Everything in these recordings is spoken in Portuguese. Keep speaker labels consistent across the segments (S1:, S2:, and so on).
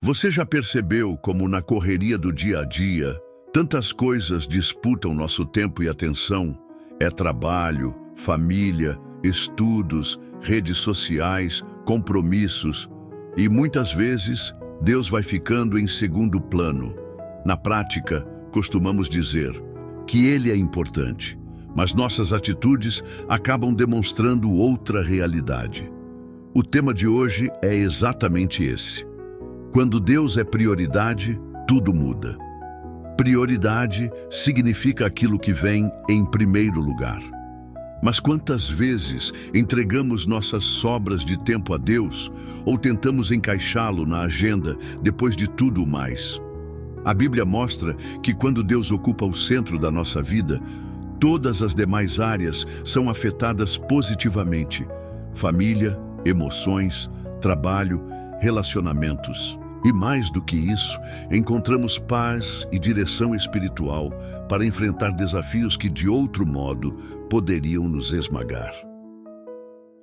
S1: Você já percebeu como na correria do dia a dia, tantas coisas disputam nosso tempo e atenção? É trabalho, família, estudos, redes sociais, compromissos. E muitas vezes, Deus vai ficando em segundo plano. Na prática, costumamos dizer que Ele é importante, mas nossas atitudes acabam demonstrando outra realidade. O tema de hoje é exatamente esse. Quando Deus é prioridade, tudo muda. Prioridade significa aquilo que vem em primeiro lugar. Mas quantas vezes entregamos nossas sobras de tempo a Deus ou tentamos encaixá-lo na agenda depois de tudo mais? A Bíblia mostra que quando Deus ocupa o centro da nossa vida, todas as demais áreas são afetadas positivamente. Família, emoções, trabalho, relacionamentos. E mais do que isso, encontramos paz e direção espiritual para enfrentar desafios que, de outro modo, poderiam nos esmagar.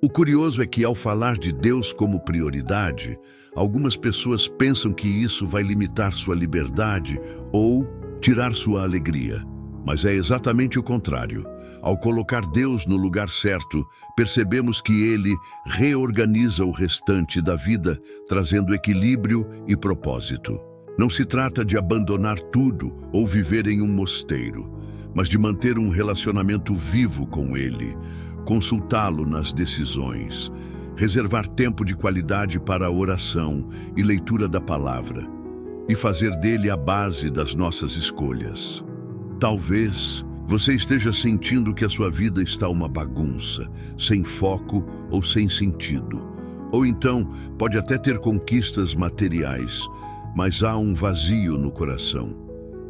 S1: O curioso é que, ao falar de Deus como prioridade, algumas pessoas pensam que isso vai limitar sua liberdade ou tirar sua alegria. Mas é exatamente o contrário. Ao colocar Deus no lugar certo, percebemos que Ele reorganiza o restante da vida, trazendo equilíbrio e propósito. Não se trata de abandonar tudo ou viver em um mosteiro, mas de manter um relacionamento vivo com Ele, consultá-lo nas decisões, reservar tempo de qualidade para a oração e leitura da palavra, e fazer dele a base das nossas escolhas. Talvez você esteja sentindo que a sua vida está uma bagunça, sem foco ou sem sentido. Ou então, pode até ter conquistas materiais, mas há um vazio no coração.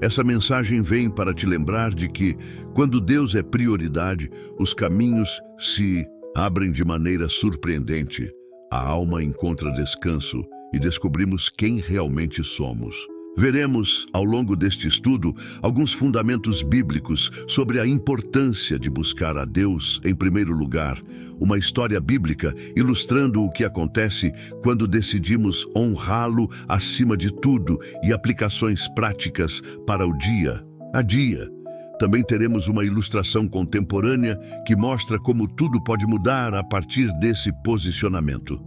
S1: Essa mensagem vem para te lembrar de que, quando Deus é prioridade, os caminhos se abrem de maneira surpreendente. A alma encontra descanso e descobrimos quem realmente somos. Veremos, ao longo deste estudo, alguns fundamentos bíblicos sobre a importância de buscar a Deus em primeiro lugar, uma história bíblica ilustrando o que acontece quando decidimos honrá-lo acima de tudo e aplicações práticas para o dia a dia. Também teremos uma ilustração contemporânea que mostra como tudo pode mudar a partir desse posicionamento.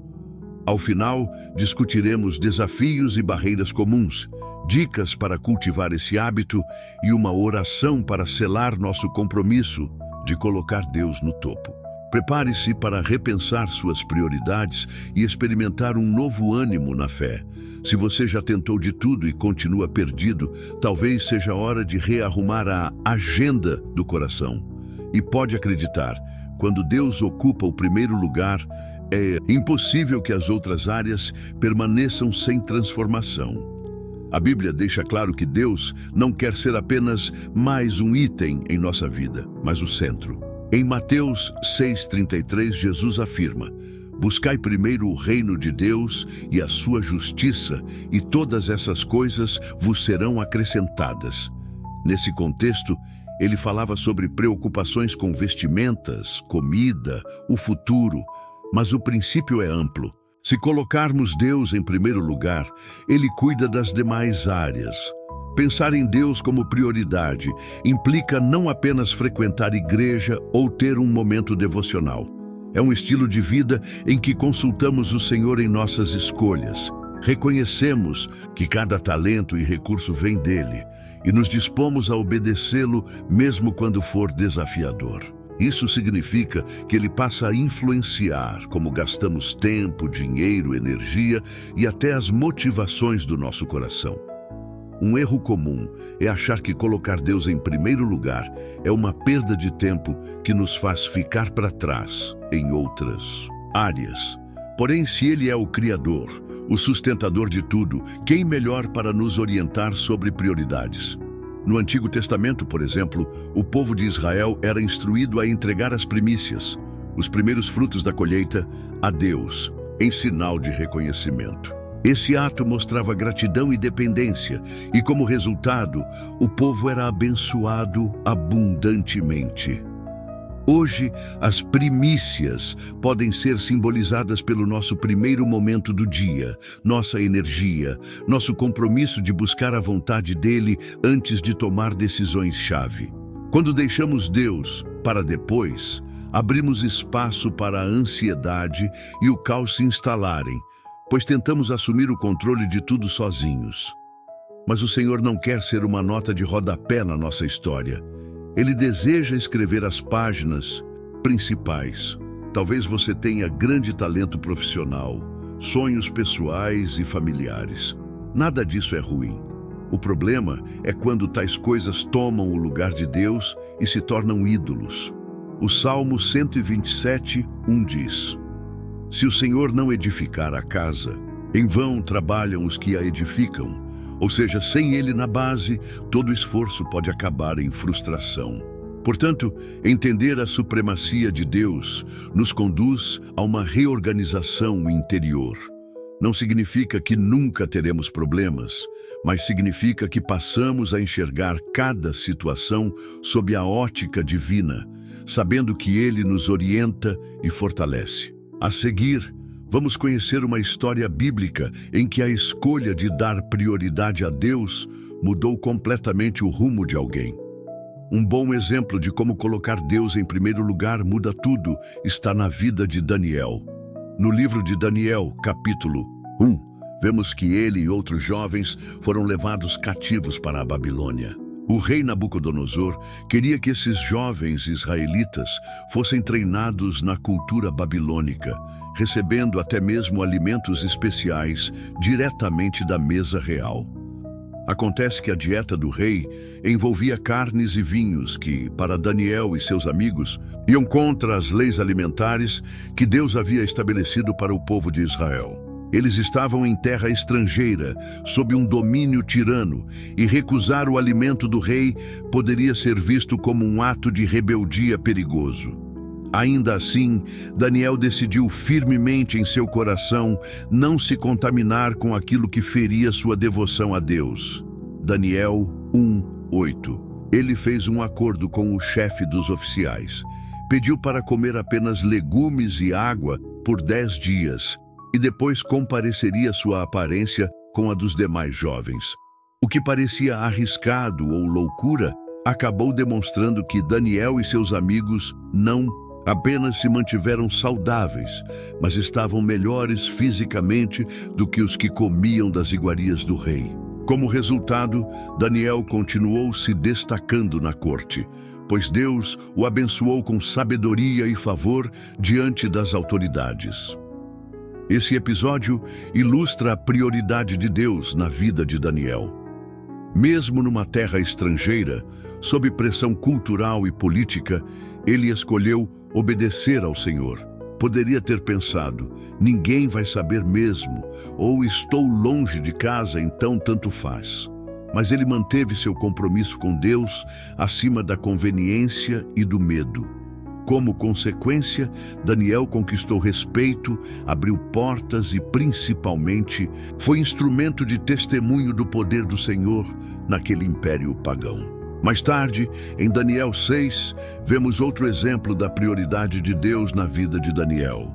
S1: Ao final, discutiremos desafios e barreiras comuns, dicas para cultivar esse hábito e uma oração para selar nosso compromisso de colocar Deus no topo. Prepare-se para repensar suas prioridades e experimentar um novo ânimo na fé. Se você já tentou de tudo e continua perdido, talvez seja hora de rearrumar a agenda do coração. E pode acreditar, quando Deus ocupa o primeiro lugar, é impossível que as outras áreas permaneçam sem transformação. A Bíblia deixa claro que Deus não quer ser apenas mais um item em nossa vida, mas o centro. Em Mateus 6,33, Jesus afirma: buscai primeiro o reino de Deus e a sua justiça, e todas essas coisas vos serão acrescentadas. Nesse contexto, ele falava sobre preocupações com vestimentas, comida, o futuro, mas o princípio é amplo. Se colocarmos Deus em primeiro lugar, Ele cuida das demais áreas. Pensar em Deus como prioridade implica não apenas frequentar igreja ou ter um momento devocional. É um estilo de vida em que consultamos o Senhor em nossas escolhas. Reconhecemos que cada talento e recurso vem dele e nos dispomos a obedecê-lo mesmo quando for desafiador. Isso significa que ele passa a influenciar como gastamos tempo, dinheiro, energia e até as motivações do nosso coração. Um erro comum é achar que colocar Deus em primeiro lugar é uma perda de tempo que nos faz ficar para trás em outras áreas. Porém, se Ele é o Criador, o sustentador de tudo, quem melhor para nos orientar sobre prioridades? No Antigo Testamento, por exemplo, o povo de Israel era instruído a entregar as primícias, os primeiros frutos da colheita, a Deus, em sinal de reconhecimento. Esse ato mostrava gratidão e dependência, e como resultado, o povo era abençoado abundantemente. Hoje, as primícias podem ser simbolizadas pelo nosso primeiro momento do dia, nossa energia, nosso compromisso de buscar a vontade dele antes de tomar decisões-chave. Quando deixamos Deus para depois, abrimos espaço para a ansiedade e o caos se instalarem, pois tentamos assumir o controle de tudo sozinhos. Mas o Senhor não quer ser uma nota de rodapé na nossa história. Ele deseja escrever as páginas principais. Talvez você tenha grande talento profissional, sonhos pessoais e familiares. Nada disso é ruim. O problema é quando tais coisas tomam o lugar de Deus e se tornam ídolos. O Salmo 127:1 diz: Se o Senhor não edificar a casa, em vão trabalham os que a edificam. Ou seja, sem ele na base, todo esforço pode acabar em frustração. Portanto, entender a supremacia de Deus nos conduz a uma reorganização interior. Não significa que nunca teremos problemas, mas significa que passamos a enxergar cada situação sob a ótica divina, sabendo que ele nos orienta e fortalece. A seguir, vamos conhecer uma história bíblica em que a escolha de dar prioridade a Deus mudou completamente o rumo de alguém. Um bom exemplo de como colocar Deus em primeiro lugar muda tudo está na vida de Daniel. No livro de Daniel, capítulo 1, vemos que ele e outros jovens foram levados cativos para a Babilônia. O rei Nabucodonosor queria que esses jovens israelitas fossem treinados na cultura babilônica, recebendo até mesmo alimentos especiais diretamente da mesa real. Acontece que a dieta do rei envolvia carnes e vinhos que, para Daniel e seus amigos, iam contra as leis alimentares que Deus havia estabelecido para o povo de Israel. Eles estavam em terra estrangeira, sob um domínio tirano, e recusar o alimento do rei poderia ser visto como um ato de rebeldia perigoso. Ainda assim, Daniel decidiu firmemente em seu coração não se contaminar com aquilo que feria sua devoção a Deus. Daniel 1:8. Ele fez um acordo com o chefe dos oficiais. Pediu para comer apenas legumes e água por 10 dias, e depois compareceria sua aparência com a dos demais jovens. O que parecia arriscado ou loucura, acabou demonstrando que Daniel e seus amigos não apenas se mantiveram saudáveis, mas estavam melhores fisicamente do que os que comiam das iguarias do rei. Como resultado, Daniel continuou se destacando na corte, pois Deus o abençoou com sabedoria e favor diante das autoridades. Esse episódio ilustra a prioridade de Deus na vida de Daniel. Mesmo numa terra estrangeira, sob pressão cultural e política, ele escolheu obedecer ao Senhor. Poderia ter pensado, ninguém vai saber mesmo, ou estou longe de casa, então tanto faz. Mas ele manteve seu compromisso com Deus acima da conveniência e do medo. Como consequência, Daniel conquistou respeito, abriu portas e, principalmente, foi instrumento de testemunho do poder do Senhor naquele império pagão. Mais tarde, em Daniel 6, vemos outro exemplo da prioridade de Deus na vida de Daniel.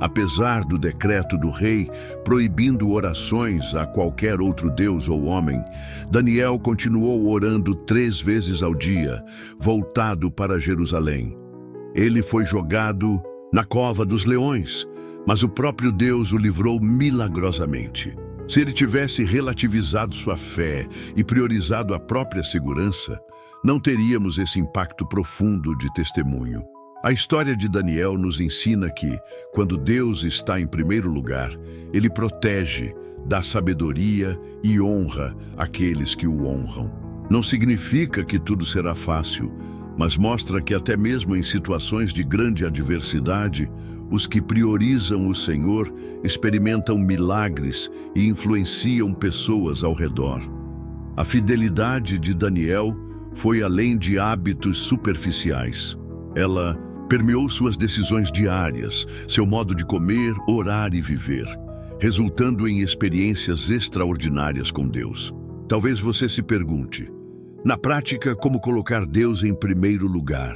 S1: Apesar do decreto do rei proibindo orações a qualquer outro deus ou homem, Daniel continuou orando 3 vezes ao dia, voltado para Jerusalém. Ele foi jogado na cova dos leões, mas o próprio Deus o livrou milagrosamente. Se ele tivesse relativizado sua fé e priorizado a própria segurança, não teríamos esse impacto profundo de testemunho. A história de Daniel nos ensina que, quando Deus está em primeiro lugar, ele protege, dá sabedoria e honra aqueles que o honram. Não significa que tudo será fácil, mas mostra que até mesmo em situações de grande adversidade, os que priorizam o Senhor experimentam milagres e influenciam pessoas ao redor. A fidelidade de Daniel foi além de hábitos superficiais. Ela permeou suas decisões diárias, seu modo de comer, orar e viver, resultando em experiências extraordinárias com Deus. Talvez você se pergunte, na prática, como colocar Deus em primeiro lugar?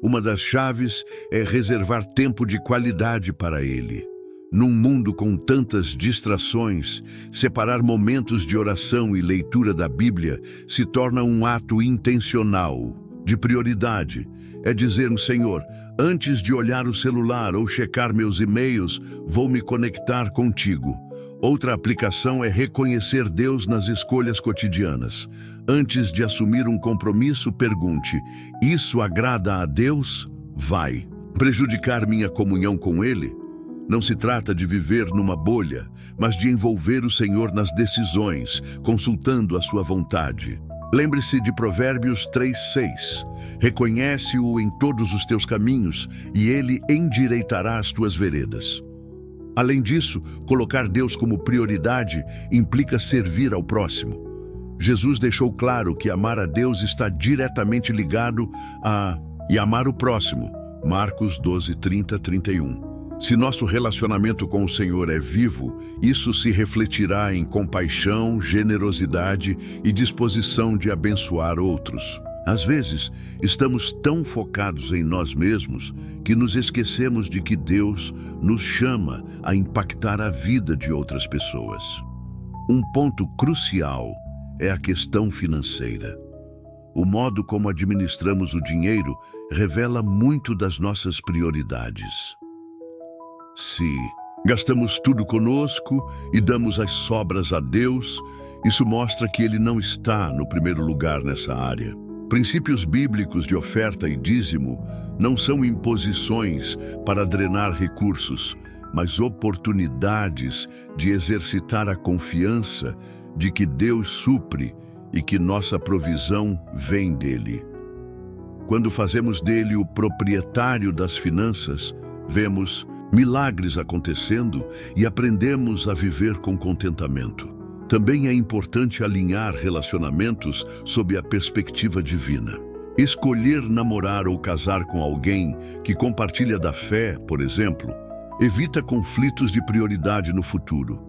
S1: Uma das chaves é reservar tempo de qualidade para Ele. Num mundo com tantas distrações, separar momentos de oração e leitura da Bíblia se torna um ato intencional, de prioridade. É dizer, Senhor, antes de olhar o celular ou checar meus e-mails, vou me conectar contigo. Outra aplicação é reconhecer Deus nas escolhas cotidianas. Antes de assumir um compromisso, pergunte: isso agrada a Deus? Vai prejudicar minha comunhão com Ele? Não se trata de viver numa bolha, mas de envolver o Senhor nas decisões, consultando a sua vontade. Lembre-se de Provérbios 3:6. Reconhece-o em todos os teus caminhos, e Ele endireitará as tuas veredas. Além disso, colocar Deus como prioridade implica servir ao próximo. Jesus deixou claro que amar a Deus está diretamente ligado a amar o próximo. Marcos 12:30-31. Se nosso relacionamento com o Senhor é vivo, isso se refletirá em compaixão, generosidade e disposição de abençoar outros. Às vezes, estamos tão focados em nós mesmos que nos esquecemos de que Deus nos chama a impactar a vida de outras pessoas. Um ponto crucial é a questão financeira. O modo como administramos o dinheiro revela muito das nossas prioridades. Se gastamos tudo conosco e damos as sobras a Deus, isso mostra que Ele não está no primeiro lugar nessa área. Princípios bíblicos de oferta e dízimo não são imposições para drenar recursos, mas oportunidades de exercitar a confiança de que Deus supre e que nossa provisão vem dele. Quando fazemos dele o proprietário das finanças, vemos milagres acontecendo e aprendemos a viver com contentamento. Também é importante alinhar relacionamentos sob a perspectiva divina. Escolher namorar ou casar com alguém que compartilha da fé, por exemplo, evita conflitos de prioridade no futuro.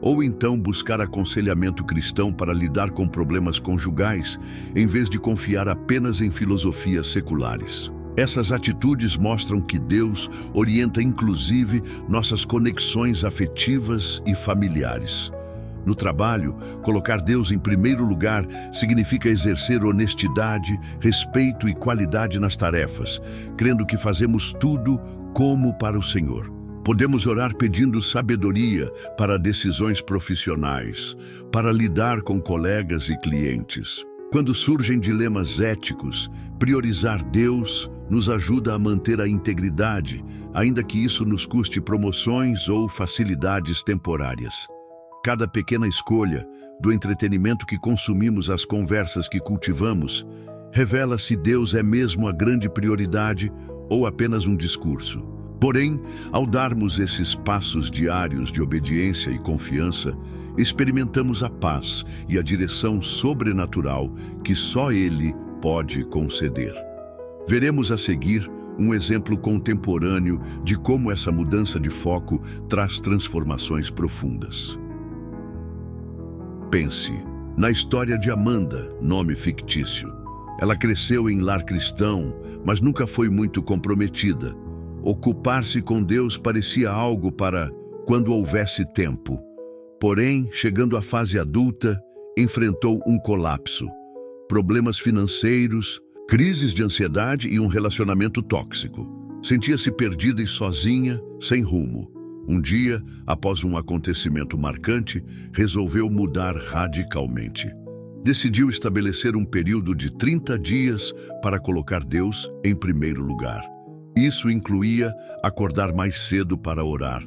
S1: Ou então buscar aconselhamento cristão para lidar com problemas conjugais, em vez de confiar apenas em filosofias seculares. Essas atitudes mostram que Deus orienta inclusive nossas conexões afetivas e familiares. No trabalho, colocar Deus em primeiro lugar significa exercer honestidade, respeito e qualidade nas tarefas, crendo que fazemos tudo como para o Senhor. Podemos orar pedindo sabedoria para decisões profissionais, para lidar com colegas e clientes. Quando surgem dilemas éticos, priorizar Deus nos ajuda a manter a integridade, ainda que isso nos custe promoções ou facilidades temporárias. Cada pequena escolha, do entretenimento que consumimos às conversas que cultivamos, revela se Deus é mesmo a grande prioridade ou apenas um discurso. Porém, ao darmos esses passos diários de obediência e confiança, experimentamos a paz e a direção sobrenatural que só Ele pode conceder. Veremos a seguir um exemplo contemporâneo de como essa mudança de foco traz transformações profundas. Pense na história de Amanda, nome fictício. Ela cresceu em lar cristão, mas nunca foi muito comprometida. Ocupar-se com Deus parecia algo para quando houvesse tempo. Porém, chegando à fase adulta, enfrentou um colapso, problemas financeiros, crises de ansiedade e um relacionamento tóxico. Sentia-se perdida e sozinha, sem rumo. Um dia, após um acontecimento marcante, resolveu mudar radicalmente. Decidiu estabelecer um período de 30 dias para colocar Deus em primeiro lugar. Isso incluía acordar mais cedo para orar,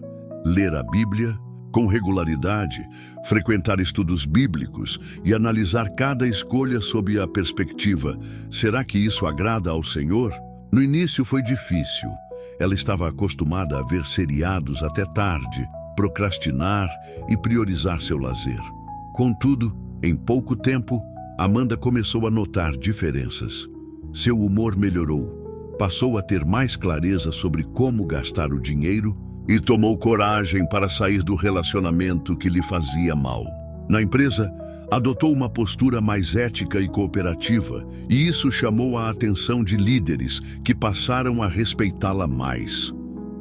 S1: ler a Bíblia com regularidade, frequentar estudos bíblicos e analisar cada escolha sob a perspectiva: será que isso agrada ao Senhor? No início foi difícil. Ela estava acostumada a ver seriados até tarde, procrastinar e priorizar seu lazer. Contudo, em pouco tempo, Amanda começou a notar diferenças. Seu humor melhorou, passou a ter mais clareza sobre como gastar o dinheiro e tomou coragem para sair do relacionamento que lhe fazia mal. Na empresa, adotou uma postura mais ética e cooperativa, e isso chamou a atenção de líderes que passaram a respeitá-la mais.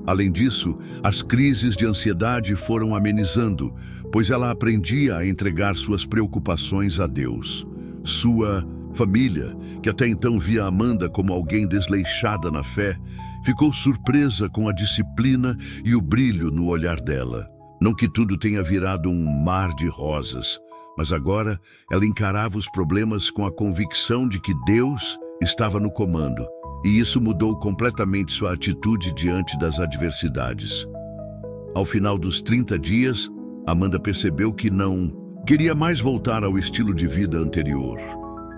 S1: Além disso, as crises de ansiedade foram amenizando, pois ela aprendia a entregar suas preocupações a Deus. Sua família, que até então via Amanda como alguém desleixada na fé, ficou surpresa com a disciplina e o brilho no olhar dela. Não que tudo tenha virado um mar de rosas, mas agora ela encarava os problemas com a convicção de que Deus estava no comando, e isso mudou completamente sua atitude diante das adversidades. Ao final dos 30 dias, Amanda percebeu que não queria mais voltar ao estilo de vida anterior.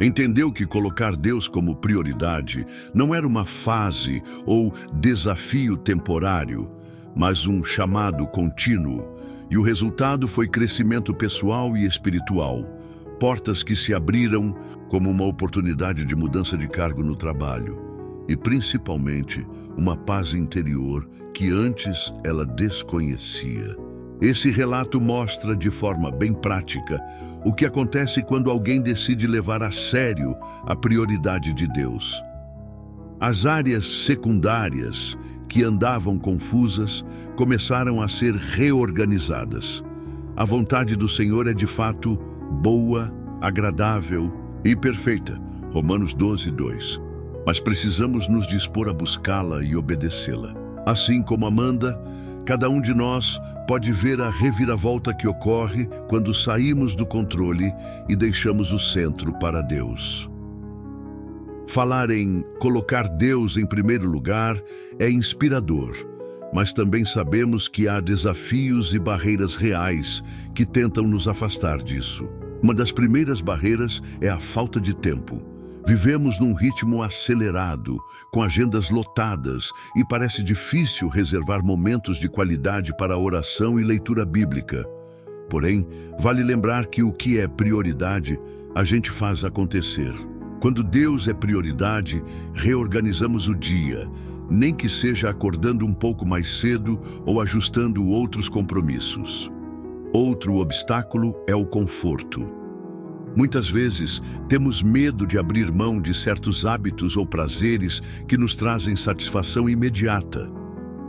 S1: Entendeu que colocar Deus como prioridade não era uma fase ou desafio temporário, mas um chamado contínuo, e o resultado foi crescimento pessoal e espiritual, portas que se abriram como uma oportunidade de mudança de cargo no trabalho, e principalmente uma paz interior que antes ela desconhecia. Esse relato mostra de forma bem prática o que acontece quando alguém decide levar a sério a prioridade de Deus. As áreas secundárias que andavam confusas começaram a ser reorganizadas. A vontade do Senhor é de fato boa, agradável e perfeita. Romanos 12:2. Mas precisamos nos dispor a buscá-la e obedecê-la. Assim como Amanda, cada um de nós pode ver a reviravolta que ocorre quando saímos do controle e deixamos o centro para Deus. Falar em colocar Deus em primeiro lugar é inspirador, mas também sabemos que há desafios e barreiras reais que tentam nos afastar disso. Uma das primeiras barreiras é a falta de tempo. Vivemos num ritmo acelerado, com agendas lotadas, e parece difícil reservar momentos de qualidade para oração e leitura bíblica. Porém, vale lembrar que o que é prioridade, a gente faz acontecer. Quando Deus é prioridade, reorganizamos o dia, nem que seja acordando um pouco mais cedo ou ajustando outros compromissos. Outro obstáculo é o conforto. Muitas vezes, temos medo de abrir mão de certos hábitos ou prazeres que nos trazem satisfação imediata,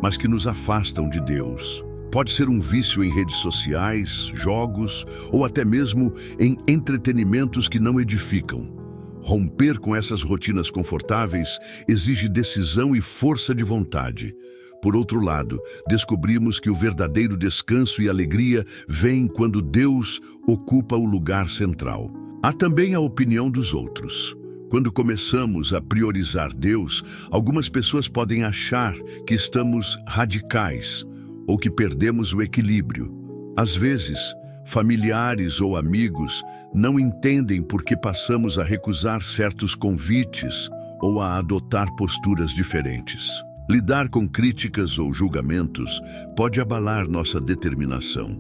S1: mas que nos afastam de Deus. Pode ser um vício em redes sociais, jogos ou até mesmo em entretenimentos que não edificam. Romper com essas rotinas confortáveis exige decisão e força de vontade. Por outro lado, descobrimos que o verdadeiro descanso e alegria vêm quando Deus ocupa o lugar central. Há também a opinião dos outros. Quando começamos a priorizar Deus, algumas pessoas podem achar que estamos radicais ou que perdemos o equilíbrio. Às vezes, familiares ou amigos não entendem por que passamos a recusar certos convites ou a adotar posturas diferentes. Lidar com críticas ou julgamentos pode abalar nossa determinação,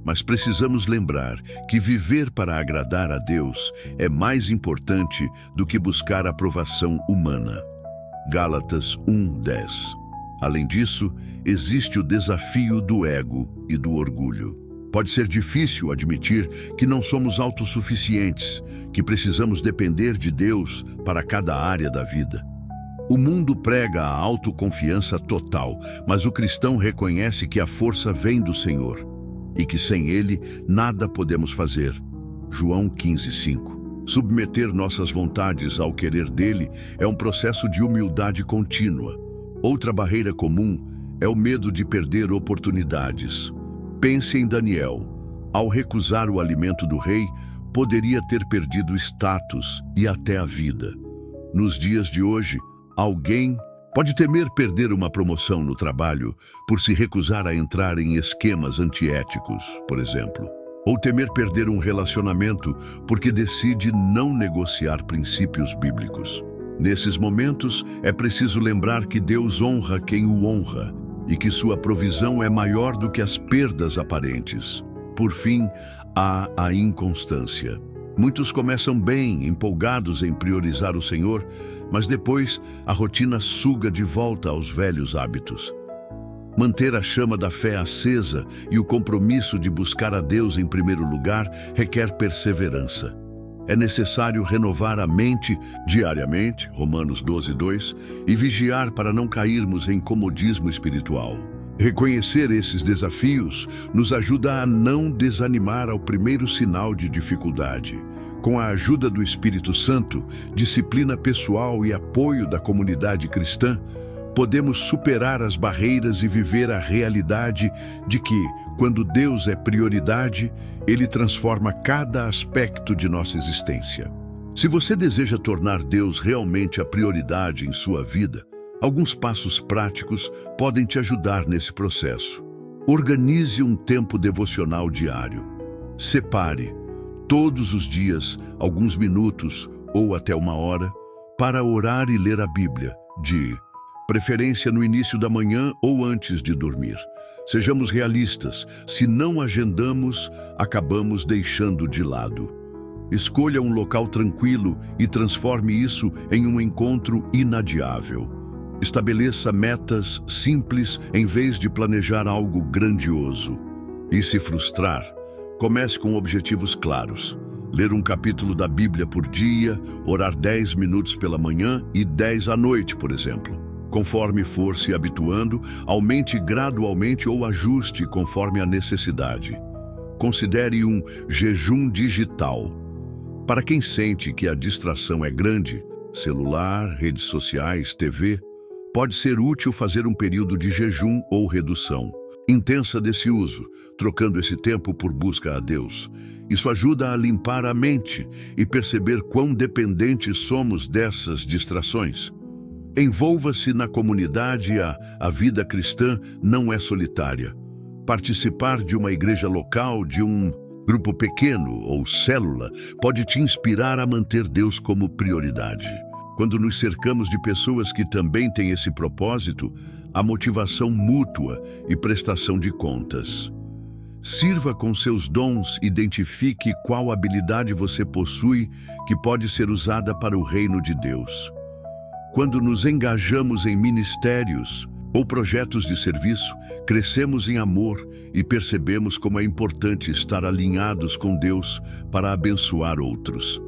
S1: mas precisamos lembrar que viver para agradar a Deus é mais importante do que buscar aprovação humana. Gálatas 1:10. Além disso, existe o desafio do ego e do orgulho. Pode ser difícil admitir que não somos autossuficientes, que precisamos depender de Deus para cada área da vida. O mundo prega a autoconfiança total, mas o cristão reconhece que a força vem do Senhor e que sem Ele nada podemos fazer. João 15:5. Submeter nossas vontades ao querer dele é um processo de humildade contínua. Outra barreira comum é o medo de perder oportunidades. Pense em Daniel. Ao recusar o alimento do rei, poderia ter perdido status e até a vida. Nos dias de hoje, alguém pode temer perder uma promoção no trabalho por se recusar a entrar em esquemas antiéticos, por exemplo. Ou temer perder um relacionamento porque decide não negociar princípios bíblicos. Nesses momentos, é preciso lembrar que Deus honra quem o honra e que sua provisão é maior do que as perdas aparentes. Por fim, há a inconstância. Muitos começam bem, empolgados em priorizar o Senhor, mas depois a rotina suga de volta aos velhos hábitos. Manter a chama da fé acesa e o compromisso de buscar a Deus em primeiro lugar requer perseverança. É necessário renovar a mente diariamente, Romanos 12:2, e vigiar para não cairmos em comodismo espiritual. Reconhecer esses desafios nos ajuda a não desanimar ao primeiro sinal de dificuldade. Com a ajuda do Espírito Santo, disciplina pessoal e apoio da comunidade cristã, podemos superar as barreiras e viver a realidade de que, quando Deus é prioridade, Ele transforma cada aspecto de nossa existência. Se você deseja tornar Deus realmente a prioridade em sua vida, alguns passos práticos podem te ajudar nesse processo. Organize um tempo devocional diário. Separe, todos os dias, alguns minutos ou até 1 hora, para orar e ler a Bíblia, de preferência no início da manhã ou antes de dormir. Sejamos realistas, se não agendamos, acabamos deixando de lado. Escolha um local tranquilo e transforme isso em um encontro inadiável. Estabeleça metas simples em vez de planejar algo grandioso. E se frustrar, comece com objetivos claros. Ler um capítulo da Bíblia por dia, orar 10 minutos pela manhã e 10 à noite, por exemplo. Conforme for se habituando, aumente gradualmente ou ajuste conforme a necessidade. Considere um jejum digital. Para quem sente que a distração é grande, celular, redes sociais, TV, pode ser útil fazer um período de jejum ou redução intensa desse uso, trocando esse tempo por busca a Deus. Isso ajuda a limpar a mente e perceber quão dependentes somos dessas distrações. Envolva-se na comunidade. A vida cristã não é solitária. Participar de uma igreja local, de um grupo pequeno ou célula, pode te inspirar a manter Deus como prioridade. Quando nos cercamos de pessoas que também têm esse propósito, há motivação mútua e prestação de contas. Sirva com seus dons, identifique qual habilidade você possui que pode ser usada para o reino de Deus. Quando nos engajamos em ministérios ou projetos de serviço, crescemos em amor e percebemos como é importante estar alinhados com Deus para abençoar outros.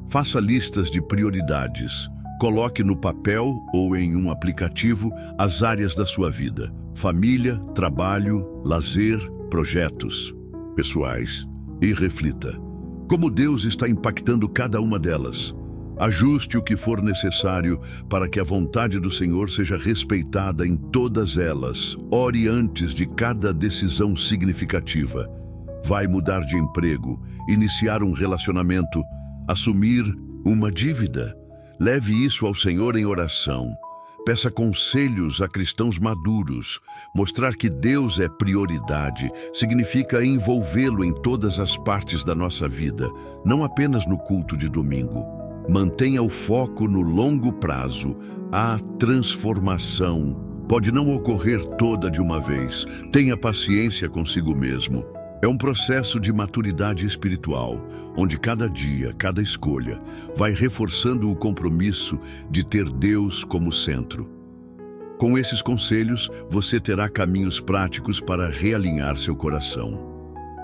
S1: Faça listas de prioridades. Coloque no papel ou em um aplicativo as áreas da sua vida: família, trabalho, lazer, projetos pessoais. E reflita: como Deus está impactando cada uma delas? Ajuste o que for necessário para que a vontade do Senhor seja respeitada em todas elas. Ore antes de cada decisão significativa. Vai mudar de emprego, iniciar um relacionamento, assumir uma dívida? Leve isso ao Senhor em oração. Peça conselhos a cristãos maduros. Mostrar que Deus é prioridade significa envolvê-lo em todas as partes da nossa vida, não apenas no culto de domingo. Mantenha o foco no longo prazo. A transformação pode não ocorrer toda de uma vez. Tenha paciência consigo mesmo. É um processo de maturidade espiritual, onde cada dia, cada escolha, vai reforçando o compromisso de ter Deus como centro. Com esses conselhos, você terá caminhos práticos para realinhar seu coração.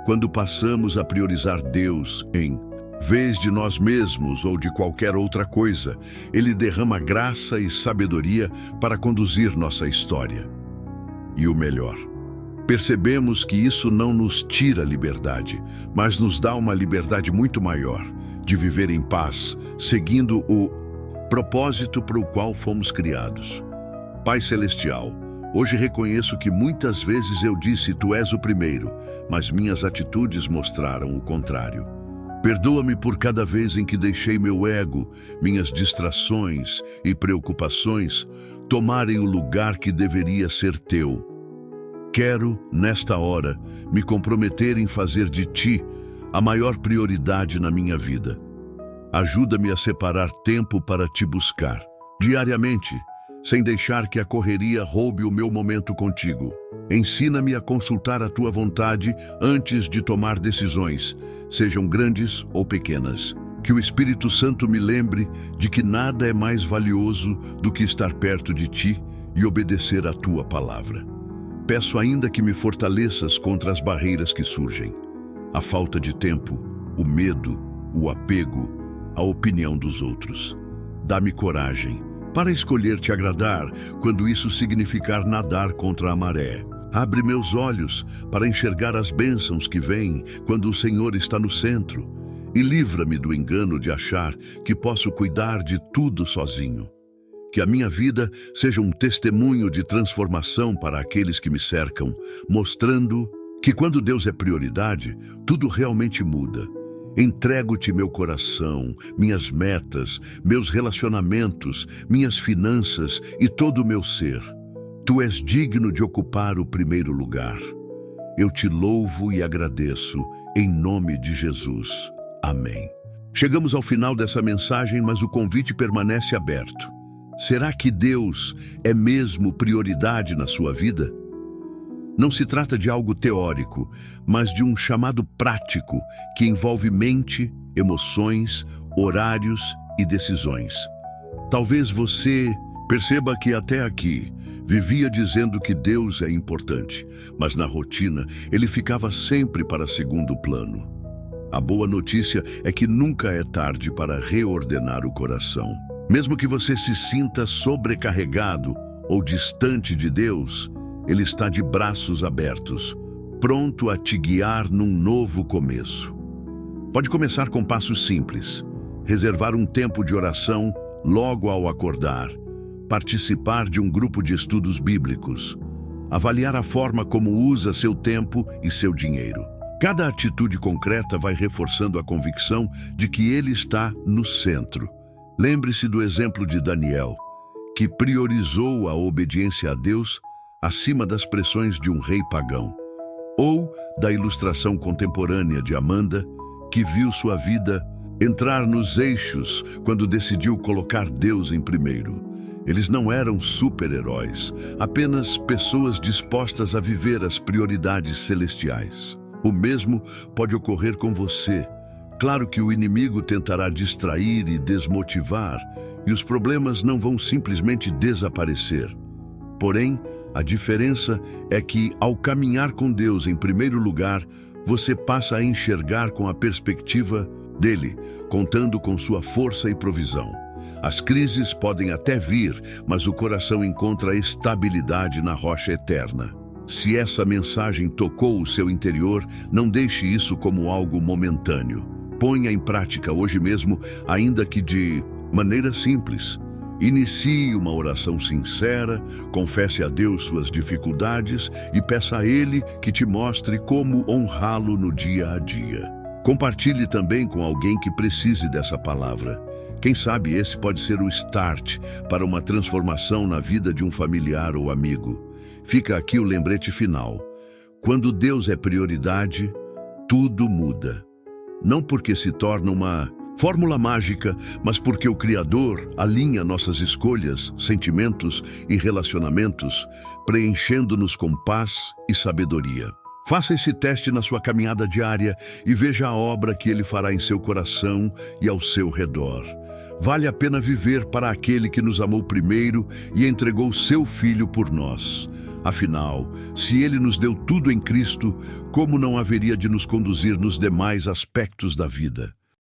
S1: Quando passamos a priorizar Deus em vez de nós mesmos ou de qualquer outra coisa, Ele derrama graça e sabedoria para conduzir nossa história. E o melhor, percebemos que isso não nos tira liberdade, mas nos dá uma liberdade muito maior, de viver em paz, seguindo o propósito para o qual fomos criados. Pai Celestial, hoje reconheço que muitas vezes eu disse: Tu és o primeiro, mas minhas atitudes mostraram o contrário. Perdoa-me por cada vez em que deixei meu ego, minhas distrações e preocupações tomarem o lugar que deveria ser teu. Quero, nesta hora, me comprometer em fazer de Ti a maior prioridade na minha vida. Ajuda-me a separar tempo para Te buscar diariamente, sem deixar que a correria roube o meu momento contigo. Ensina-me a consultar a Tua vontade antes de tomar decisões, sejam grandes ou pequenas. Que o Espírito Santo me lembre de que nada é mais valioso do que estar perto de Ti e obedecer à Tua palavra. Peço ainda que me fortaleças contra as barreiras que surgem. A falta de tempo, o medo, o apego, a opinião dos outros. Dá-me coragem para escolher te agradar quando isso significar nadar contra a maré. Abre meus olhos para enxergar as bênçãos que vêm quando o Senhor está no centro. E livra-me do engano de achar que posso cuidar de tudo sozinho. Que a minha vida seja um testemunho de transformação para aqueles que me cercam, mostrando que quando Deus é prioridade, tudo realmente muda. Entrego-te meu coração, minhas metas, meus relacionamentos, minhas finanças e todo o meu ser. Tu és digno de ocupar o primeiro lugar. Eu te louvo e agradeço, em nome de Jesus. Amém. Chegamos ao final dessa mensagem, mas o convite permanece aberto. Será que Deus é mesmo prioridade na sua vida? Não se trata de algo teórico, mas de um chamado prático que envolve mente, emoções, horários e decisões. Talvez você perceba que até aqui vivia dizendo que Deus é importante, mas na rotina ele ficava sempre para segundo plano. A boa notícia é que nunca é tarde para reordenar o coração. Mesmo que você se sinta sobrecarregado ou distante de Deus, Ele está de braços abertos, pronto a te guiar num novo começo. Pode começar com passos simples. Reservar um tempo de oração logo ao acordar. Participar de um grupo de estudos bíblicos. Avaliar a forma como usa seu tempo e seu dinheiro. Cada atitude concreta vai reforçando a convicção de que Ele está no centro. Lembre-se do exemplo de Daniel, que priorizou a obediência a Deus acima das pressões de um rei pagão. Ou da ilustração contemporânea de Amanda, que viu sua vida entrar nos eixos quando decidiu colocar Deus em primeiro. Eles não eram super-heróis, apenas pessoas dispostas a viver as prioridades celestiais. O mesmo pode ocorrer com você. Claro que o inimigo tentará distrair e desmotivar, e os problemas não vão simplesmente desaparecer. Porém, a diferença é que, ao caminhar com Deus em primeiro lugar, você passa a enxergar com a perspectiva dele, contando com sua força e provisão. As crises podem até vir, mas o coração encontra estabilidade na rocha eterna. Se essa mensagem tocou o seu interior, não deixe isso como algo momentâneo. Ponha em prática hoje mesmo, ainda que de maneira simples. Inicie uma oração sincera, confesse a Deus suas dificuldades e peça a Ele que te mostre como honrá-lo no dia a dia. Compartilhe também com alguém que precise dessa palavra. Quem sabe esse pode ser o start para uma transformação na vida de um familiar ou amigo. Fica aqui o lembrete final. Quando Deus é prioridade, tudo muda. Não porque se torna uma fórmula mágica, mas porque o Criador alinha nossas escolhas, sentimentos e relacionamentos, preenchendo-nos com paz e sabedoria. Faça esse teste na sua caminhada diária e veja a obra que Ele fará em seu coração e ao seu redor. Vale a pena viver para aquele que nos amou primeiro e entregou seu Filho por nós. Afinal, se Ele nos deu tudo em Cristo, como não haveria de nos conduzir nos demais aspectos da vida?